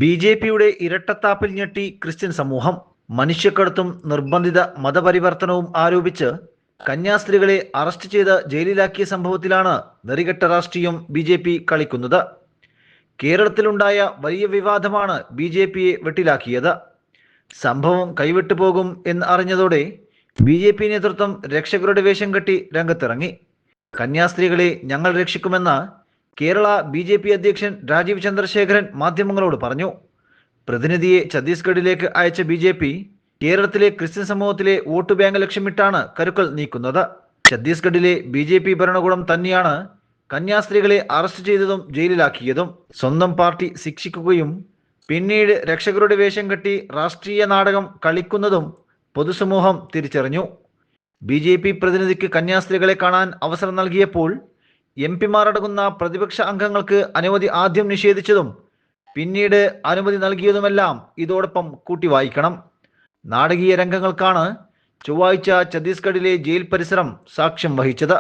ബി.ജെ.പിയുടെ ഇരട്ടത്താപ്പിൽ ഞെട്ടി ക്രിസ്ത്യൻ സമൂഹം. മനുഷ്യക്കടത്തും നിർബന്ധിത മതപരിവർത്തനവും ആരോപിച്ച് കന്യാസ്ത്രീകളെ അറസ്റ്റ് ചെയ്ത് ജയിലിലാക്കിയ സംഭവത്തിലാണ് നെറികെട്ട രാഷ്ട്രീയം ബി.ജെ.പി കളിക്കുന്നത്. കേരളത്തിലുണ്ടായ വലിയ വിവാദമാണ് ബി.ജെ.പിയെ വെട്ടിലാക്കിയത്. സംഭവം കൈവിട്ടു പോകും എന്ന് അറിഞ്ഞതോടെ ബി.ജെ.പി നേതൃത്വം രക്ഷകരുടെ വേഷം കെട്ടി രംഗത്തിറങ്ങി. കന്യാസ്ത്രീകളെ ഞങ്ങൾ രക്ഷിക്കുമെന്ന് കേരള ബി.ജെ.പി അധ്യക്ഷൻ രാജീവ് ചന്ദ്രശേഖരൻ മാധ്യമങ്ങളോട് പറഞ്ഞു. പ്രതിനിധിയെ ഛത്തീസ്ഗഡിലേക്ക് അയച്ച ബി.ജെ.പി കേരളത്തിലെ ക്രിസ്ത്യൻ സമൂഹത്തിലെ വോട്ട് ബാങ്ക് ലക്ഷ്യമിട്ടാണ് കരുക്കൾ നീക്കുന്നത്. ഛത്തീസ്ഗഡിലെ ബി.ജെ.പി ഭരണകൂടം തന്നെയാണ് കന്യാസ്ത്രീകളെ അറസ്റ്റ് ചെയ്തതും ജയിലിലാക്കിയതും. സ്വന്തം പാർട്ടി ശിക്ഷിക്കുകയും പിന്നീട് രക്ഷകരുടെ വേഷം കെട്ടി രാഷ്ട്രീയ നാടകം കളിക്കുന്നതും പൊതുസമൂഹം തിരിച്ചറിഞ്ഞു. ബി.ജെ.പി പ്രതിനിധിക്ക് കന്യാസ്ത്രീകളെ കാണാൻ അവസരം നൽകിയപ്പോൾ എം.പിമാരടങ്ങുന്ന പ്രതിപക്ഷ അംഗങ്ങൾക്ക് അനുമതി ആദ്യം നിഷേധിച്ചതും പിന്നീട് അനുമതി നൽകിയതുമെല്ലാം ഇതോടൊപ്പം കൂട്ടി വായിക്കണം. നാടകീയ രംഗങ്ങൾക്കാണ് ചൊവ്വാഴ്ച ഛത്തീസ്ഗഡിലെ ജയിൽ പരിസരം സാക്ഷ്യം വഹിച്ചത്.